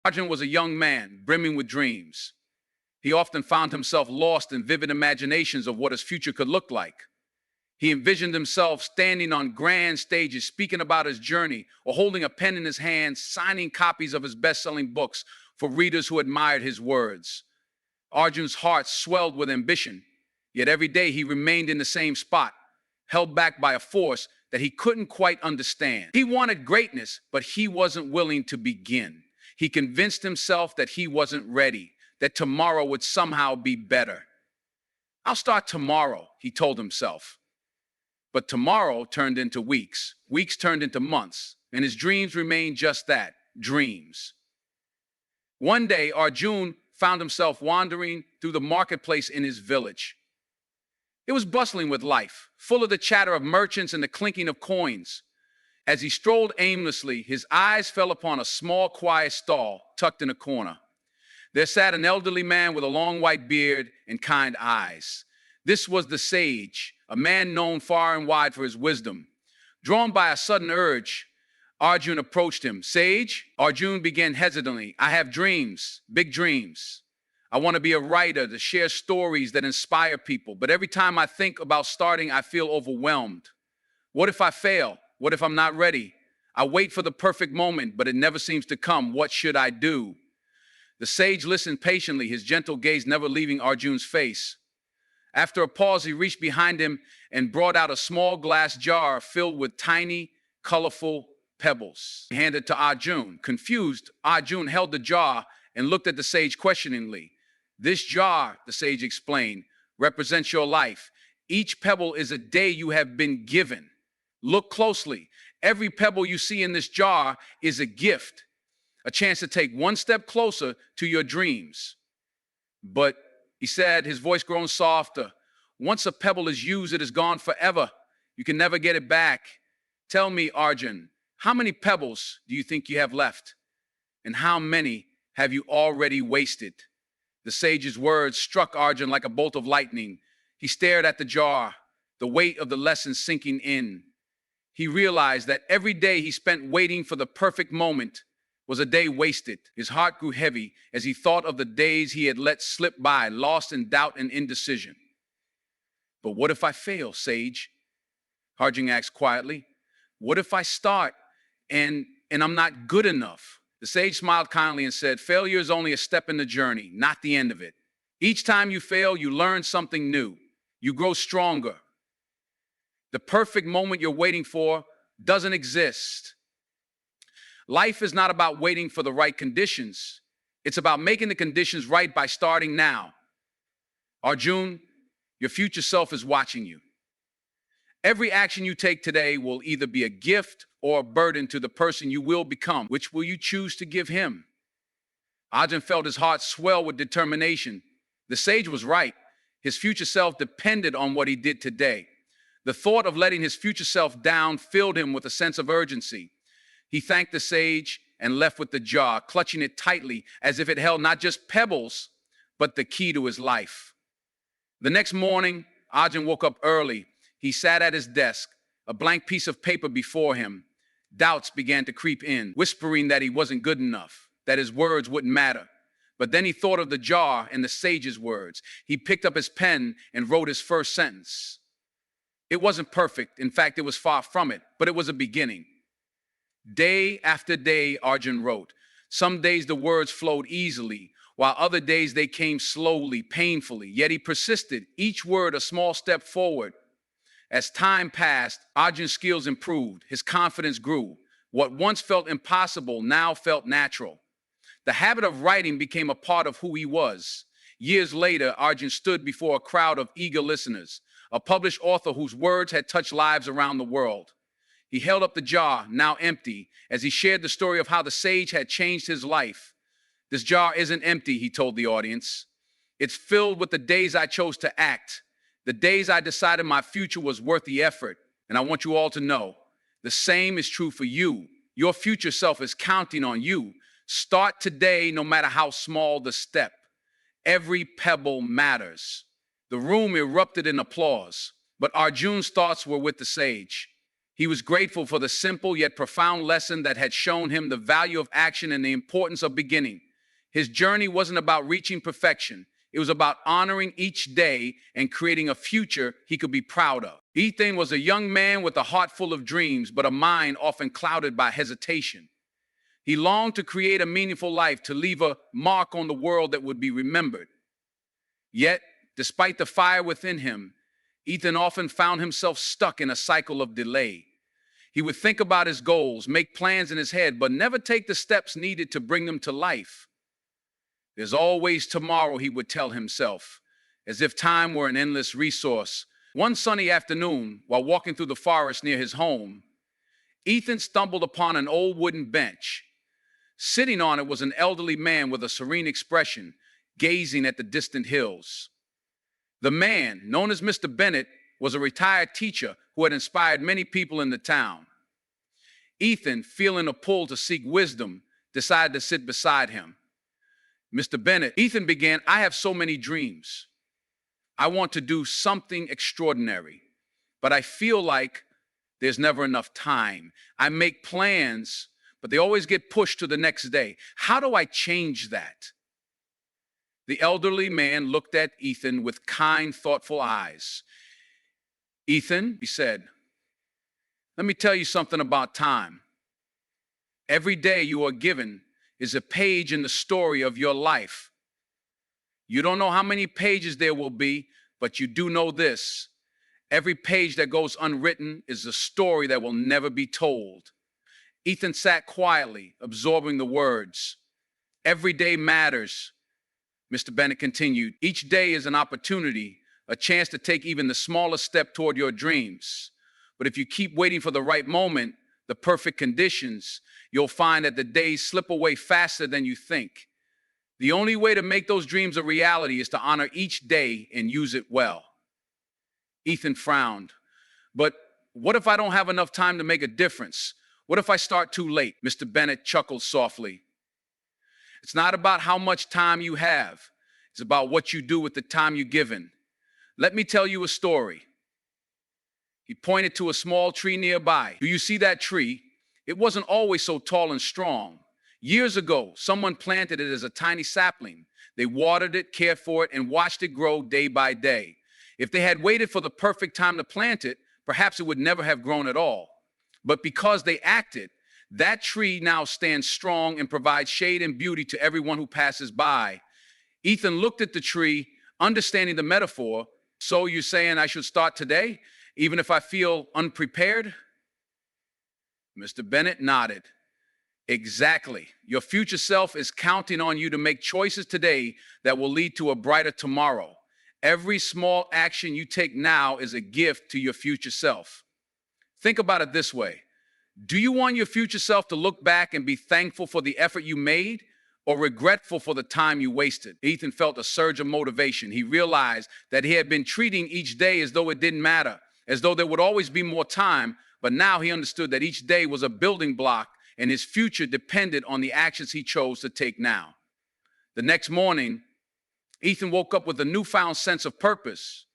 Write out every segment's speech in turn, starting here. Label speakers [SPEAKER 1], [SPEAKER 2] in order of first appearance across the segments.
[SPEAKER 1] Arjun was a young man, brimming with dreams. He often found himself lost in vivid imaginations of what his future could look like. He envisioned himself standing on grand stages, speaking about his journey, or holding a pen in his hand, signing copies of his best-selling books for readers who admired his words. Arjun's heart swelled with ambition, yet every day he remained in the same spot, held back by a force that he couldn't quite understand. He wanted greatness, but he wasn't willing to begin. He convinced himself that he wasn't ready, that tomorrow would somehow be better. "I'll start tomorrow," he told himself. But tomorrow turned into weeks. Weeks turned into months, and his dreams remained just that, dreams. One day, Arjun found himself wandering through the marketplace in his village. It was bustling with life, full of the chatter of merchants and the clinking of coins. As he strolled aimlessly, his eyes fell upon a small, quiet stall tucked in a corner. There sat an elderly man with a long white beard and kind eyes. This was the sage, a man known far and wide for his wisdom. Drawn by a sudden urge, Arjun approached him. "Sage," Arjun began hesitantly, "I have dreams, big dreams. I want to be a writer, to share stories that inspire people. But every time I think about starting, I feel overwhelmed. What if I fail? What if I'm not ready? I wait for the perfect moment, but it never seems to come. What should I do?" The sage listened patiently, his gentle gaze never leaving Arjun's face. After a pause, he reached behind him and brought out a small glass jar filled with tiny, colorful pebbles. He handed it to Arjun. Confused, Arjun held the jar and looked at the sage questioningly. "This jar," the sage explained, "represents your life. Each pebble is a day you have been given. Look closely. Every pebble you see in this jar is a gift, a chance to take one step closer to your dreams." "But," he said, his voice growing softer, "once a pebble is used, it is gone forever. You can never get it back. Tell me, Arjun, how many pebbles do you think you have left? And how many have you already wasted?" The sage's words struck Arjun like a bolt of lightning. He stared at the jar, the weight of the lesson sinking in. He realized that every day he spent waiting for the perfect moment was a day wasted. His heart grew heavy as he thought of the days he had let slip by, lost in doubt and indecision. "But what if I fail, Sage?" Arjun asked quietly. "What if I start and I'm not good enough?" The sage smiled kindly and said, "Failure is only a step in the journey, not the end of it. Each time you fail, you learn something new. You grow stronger. The perfect moment you're waiting for doesn't exist. Life is not about waiting for the right conditions. It's about making the conditions right by starting now. Arjun, your future self is watching you. Every action you take today will either be a gift or a burden to the person you will become. Which will you choose to give him?" Arjun felt his heart swell with determination. The sage was right. His future self depended on what he did today. The thought of letting his future self down filled him with a sense of urgency. He thanked the sage and left with the jar, clutching it tightly as if it held not just pebbles, but the key to his life. The next morning, Arjun woke up early. He sat at his desk, a blank piece of paper before him. Doubts began to creep in, whispering that he wasn't good enough, that his words wouldn't matter. But then he thought of the jar and the sage's words. He picked up his pen and wrote his first sentence. It wasn't perfect. In fact, it was far from it, but it was a beginning. Day after day, Arjun wrote. Some days the words flowed easily, while other days they came slowly, painfully. Yet he persisted, each word a small step forward. As time passed, Arjun's skills improved. His confidence grew. What once felt impossible now felt natural. The habit of writing became a part of who he was. Years later, Arjun stood before a crowd of eager listeners, a published author whose words had touched lives around the world. He held up the jar, now empty, as he shared the story of how the sage had changed his life. "This jar isn't empty," he told the audience. "It's filled with the days I chose to act, the days I decided my future was worth the effort. And I want you all to know, the same is true for you. Your future self is counting on you. Start today, no matter how small the step. Every pebble matters." The room erupted in applause, but Arjun's thoughts were with the sage. He was grateful for the simple yet profound lesson that had shown him the value of action and the importance of beginning. His journey wasn't about reaching perfection. It was about honoring each day and creating a future he could be proud of. Ethan was a young man with a heart full of dreams, but a mind often clouded by hesitation. He longed to create a meaningful life, to leave a mark on the world that would be remembered. Yet, despite the fire within him, Ethan often found himself stuck in a cycle of delay. He would think about his goals, make plans in his head, but never take the steps needed to bring them to life. There's always tomorrow, he would tell himself, as if time were an endless resource. One sunny afternoon, while walking through the forest near his home, Ethan stumbled upon an old wooden bench. Sitting on it was an elderly man with a serene expression, gazing at the distant hills. The man, known as Mr. Bennett, was a retired teacher who had inspired many people in the town. Ethan, feeling a pull to seek wisdom, decided to sit beside him. Mr. Bennett, Ethan began, I have so many dreams. I want to do something extraordinary, but I feel like there's never enough time. I make plans, but they always get pushed to the next day. How do I change that? The elderly man looked at Ethan with kind, thoughtful eyes. Ethan, he said, let me tell you something about time. Every day you are given is a page in the story of your life. You don't know how many pages there will be, but you do know this. Every page that goes unwritten is a story that will never be told. Ethan sat quietly, absorbing the words. Every day matters, Mr. Bennett continued. Each day is an opportunity, a chance to take even the smallest step toward your dreams. But if you keep waiting for the right moment, the perfect conditions, you'll find that the days slip away faster than you think. The only way to make those dreams a reality is to honor each day and use it well. Ethan frowned. But what if I don't have enough time to make a difference? What if I start too late? Mr. Bennett chuckled softly. It's not about how much time you have. It's about what you do with the time you're given. Let me tell you a story. He pointed to a small tree nearby. Do you see that tree? It wasn't always so tall and strong. Years ago, someone planted it as a tiny sapling. They watered it, cared for it, and watched it grow day by day. If they had waited for the perfect time to plant it, perhaps it would never have grown at all. But because they acted, that tree now stands strong and provides shade and beauty to everyone who passes by. Ethan looked at the tree, understanding the metaphor. So you're saying I should start today, even if I feel unprepared? Mr. Bennett nodded. Exactly. Your future self is counting on you to make choices today that will lead to a brighter tomorrow. Every small action you take now is a gift to your future self. Think about it this way. Do you want your future self to look back and be thankful for the effort you made, or regretful for the time you wasted? Ethan felt a surge of motivation. He realized that he had been treating each day as though it didn't matter, as though there would always be more time, but now he understood that each day was a building block and his future depended on the actions he chose to take now. The next morning, Ethan woke up with a newfound sense of purpose.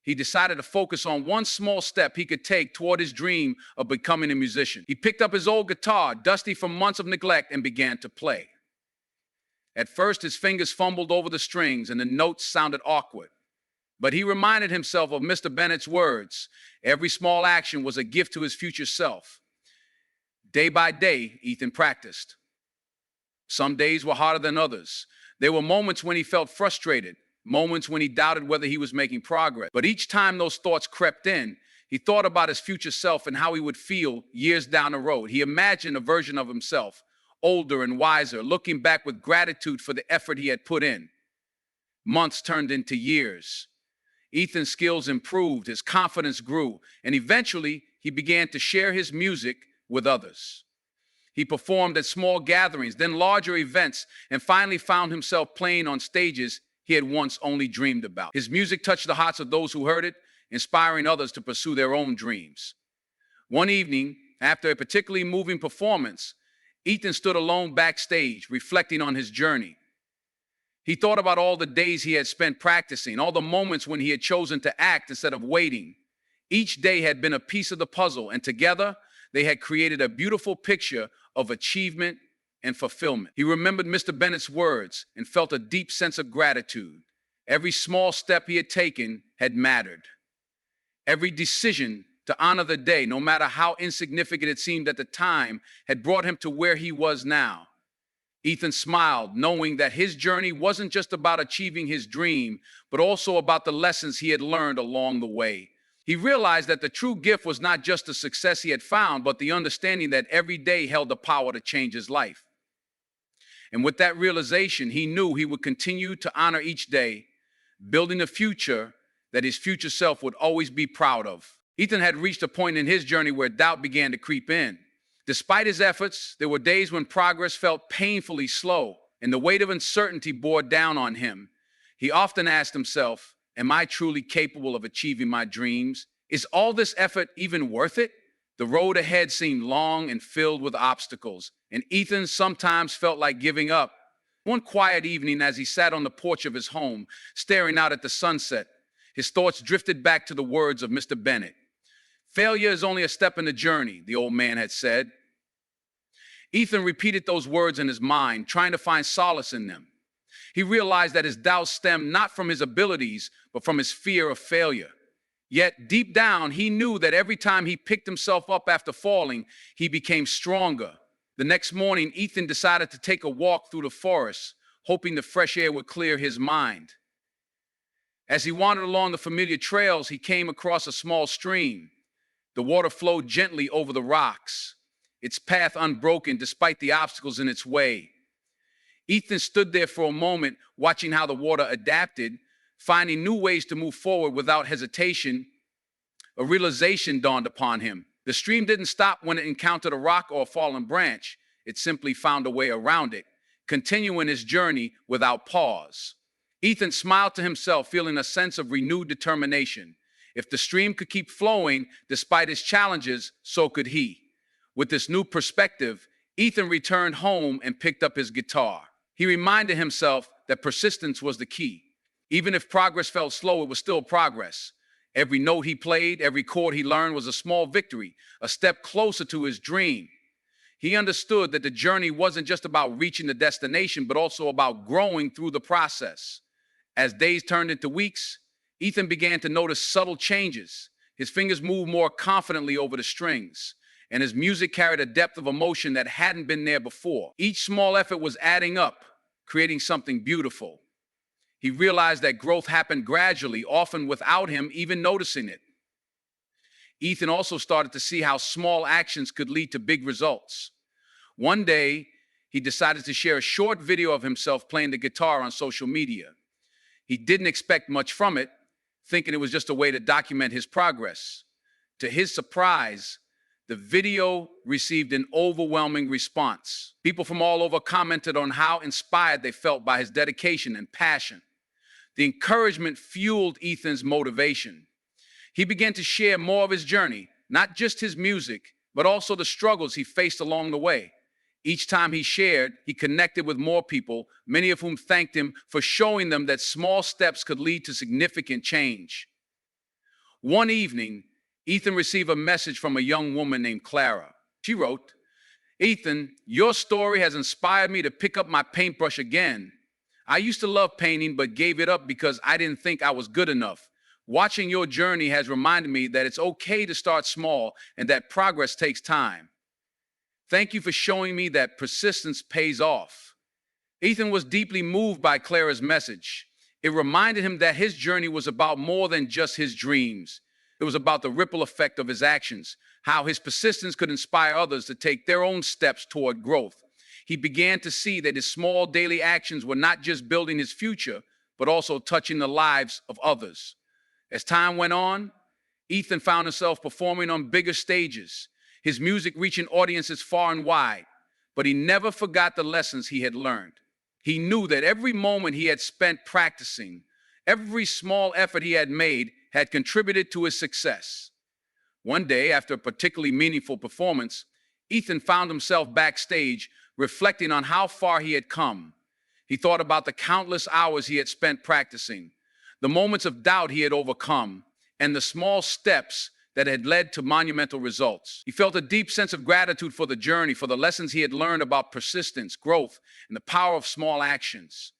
[SPEAKER 1] He decided to focus on one small step he could take toward his dream of becoming a musician. He picked up his old guitar, dusty from months of neglect, and began to play. At first, his fingers fumbled over the strings and the notes sounded awkward. But he reminded himself of Mr. Bennett's words. Every small action was a gift to his future self. Day by day, Ethan practiced. Some days were harder than others. There were moments when he felt frustrated, moments when he doubted whether he was making progress. But each time those thoughts crept in, he thought about his future self and how he would feel years down the road. He imagined a version of himself, older and wiser, looking back with gratitude for the effort he had put in. Months turned into years. Ethan's skills improved, his confidence grew, and eventually he began to share his music with others. He performed at small gatherings, then larger events, and finally found himself playing on stages he had once only dreamed about. His music touched the hearts of those who heard it, inspiring others to pursue their own dreams. One evening, after a particularly moving performance, Ethan stood alone backstage, reflecting on his journey. He thought about all the days he had spent practicing, all the moments when he had chosen to act instead of waiting. Each day had been a piece of the puzzle, and together they had created a beautiful picture of achievement and fulfillment. He remembered Mr. Bennett's words and felt a deep sense of gratitude. Every small step he had taken had mattered. Every decision to honor the day, no matter how insignificant it seemed at the time, had brought him to where he was now. Ethan smiled, knowing that his journey wasn't just about achieving his dream, but also about the lessons he had learned along the way. He realized that the true gift was not just the success he had found, but the understanding that every day held the power to change his life. And with that realization, he knew he would continue to honor each day, building a future that his future self would always be proud of. Ethan had reached a point in his journey where doubt began to creep in. Despite his efforts, there were days when progress felt painfully slow, and the weight of uncertainty bore down on him. He often asked himself, am I truly capable of achieving my dreams? Is all this effort even worth it? The road ahead seemed long and filled with obstacles, and Ethan sometimes felt like giving up. One quiet evening, as he sat on the porch of his home, staring out at the sunset, his thoughts drifted back to the words of Mr. Bennett. Failure is only a step in the journey, the old man had said. Ethan repeated those words in his mind, trying to find solace in them. He realized that his doubts stemmed not from his abilities, but from his fear of failure. Yet, deep down, he knew that every time he picked himself up after falling, he became stronger. The next morning, Ethan decided to take a walk through the forest, hoping the fresh air would clear his mind. As he wandered along the familiar trails, he came across a small stream. The water flowed gently over the rocks, its path unbroken despite the obstacles in its way. Ethan stood there for a moment, watching how the water adapted, finding new ways to move forward without hesitation. A realization dawned upon him. The stream didn't stop when it encountered a rock or a fallen branch. It simply found a way around it, continuing his journey without pause. Ethan smiled to himself, feeling a sense of renewed determination. If the stream could keep flowing despite its challenges, so could he. With this new perspective, Ethan returned home and picked up his guitar. He reminded himself that persistence was the key. Even if progress felt slow, it was still progress. Every note he played, every chord he learned was a small victory, a step closer to his dream. He understood that the journey wasn't just about reaching the destination, but also about growing through the process. As days turned into weeks, Ethan began to notice subtle changes. His fingers moved more confidently over the strings, and his music carried a depth of emotion that hadn't been there before. Each small effort was adding up, creating something beautiful. He realized that growth happened gradually, often without him even noticing it. Ethan also started to see how small actions could lead to big results. One day, he decided to share a short video of himself playing the guitar on social media. He didn't expect much from it, thinking it was just a way to document his progress. To his surprise, the video received an overwhelming response. People from all over commented on how inspired they felt by his dedication and passion. The encouragement fueled Ethan's motivation. He began to share more of his journey, not just his music, but also the struggles he faced along the way. Each time he shared, he connected with more people, many of whom thanked him for showing them that small steps could lead to significant change. One evening, Ethan received a message from a young woman named Clara. She wrote, "Ethan, your story has inspired me to pick up my paintbrush again. I used to love painting, but gave it up because I didn't think I was good enough. Watching your journey has reminded me that it's okay to start small and that progress takes time. Thank you for showing me that persistence pays off." Ethan was deeply moved by Clara's message. It reminded him that his journey was about more than just his dreams. It was about the ripple effect of his actions, how his persistence could inspire others to take their own steps toward growth. He began to see that his small daily actions were not just building his future, but also touching the lives of others. As time went on, Ethan found himself performing on bigger stages, his music reaching audiences far and wide, but he never forgot the lessons he had learned. He knew that every moment he had spent practicing, every small effort he had made had contributed to his success. One day, after a particularly meaningful performance, Ethan found himself backstage, reflecting on how far he had come. He thought about the countless hours he had spent practicing, the moments of doubt he had overcome, and the small steps that had led to monumental results. He felt a deep sense of gratitude for the journey, for the lessons he had learned about persistence, growth, and the power of small actions.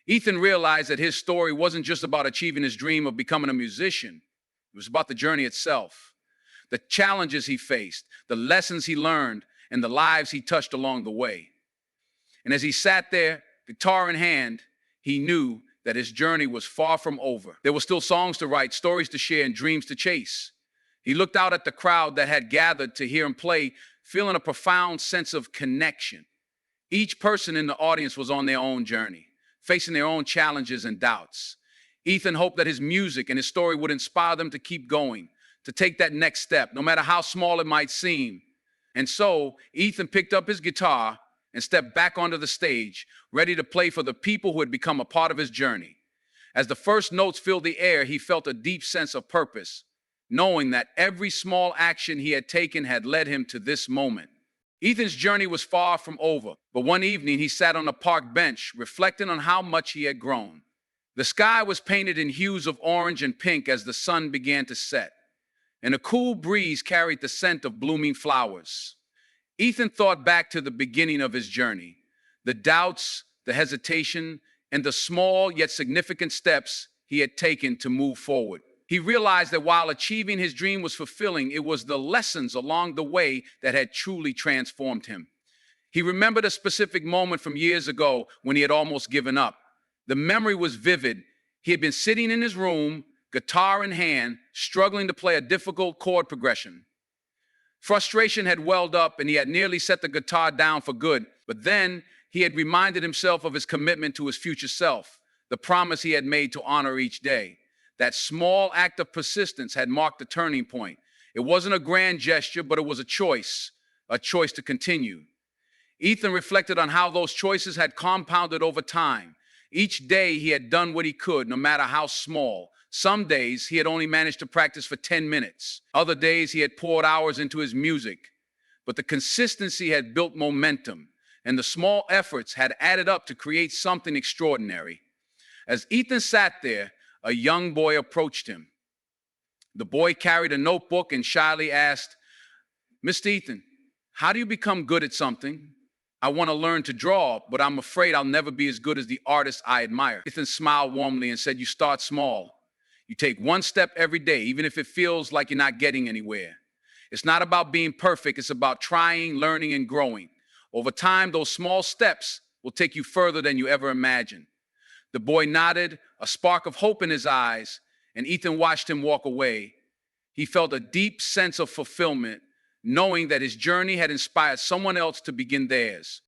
[SPEAKER 1] Ethan realized that his story wasn't just about achieving his dream of becoming a musician. It was about the journey itself, the challenges he faced, the lessons he learned, and the lives he touched along the way. And as he sat there, guitar in hand, he knew that his journey was far from over. There were still songs to write, stories to share, and dreams to chase. He looked out at the crowd that had gathered to hear him play, feeling a profound sense of connection. Each person in the audience was on their own journey, facing their own challenges and doubts. Ethan hoped that his music and his story would inspire them to keep going, to take that next step, no matter how small it might seem. And so, Ethan picked up his guitar and stepped back onto the stage, ready to play for the people who had become a part of his journey. As the first notes filled the air, he felt a deep sense of purpose, knowing that every small action he had taken had led him to this moment. Ethan's journey was far from over, but one evening he sat on a park bench, reflecting on how much he had grown. The sky was painted in hues of orange and pink as the sun began to set, and a cool breeze carried the scent of blooming flowers. Ethan thought back to the beginning of his journey, the doubts, the hesitation, and the small yet significant steps he had taken to move forward. He realized that while achieving his dream was fulfilling, it was the lessons along the way that had truly transformed him. He remembered a specific moment from years ago when he had almost given up. The memory was vivid. He had been sitting in his room, guitar in hand, struggling to play a difficult chord progression. Frustration had welled up and he had nearly set the guitar down for good, but then he had reminded himself of his commitment to his future self, the promise he had made to honor each day. That small act of persistence had marked the turning point. It wasn't a grand gesture, but it was a choice to continue. Ethan reflected on how those choices had compounded over time. Each day he had done what he could, no matter how small. Some days he had only managed to practice for 10 minutes. Other days he had poured hours into his music. But the consistency had built momentum, and the small efforts had added up to create something extraordinary. As Ethan sat there, a young boy approached him. The boy carried a notebook and shyly asked, "Mr. Ethan, how do you become good at something? I want to learn to draw, but I'm afraid I'll never be as good as the artist I admire." Ethan smiled warmly and said, "You start small. You take one step every day, even if it feels like you're not getting anywhere. It's not about being perfect. It's about trying, learning, and growing. Over time, those small steps will take you further than you ever imagined." The boy nodded, a spark of hope in his eyes, and Ethan watched him walk away. He felt a deep sense of fulfillment, knowing that his journey had inspired someone else to begin theirs.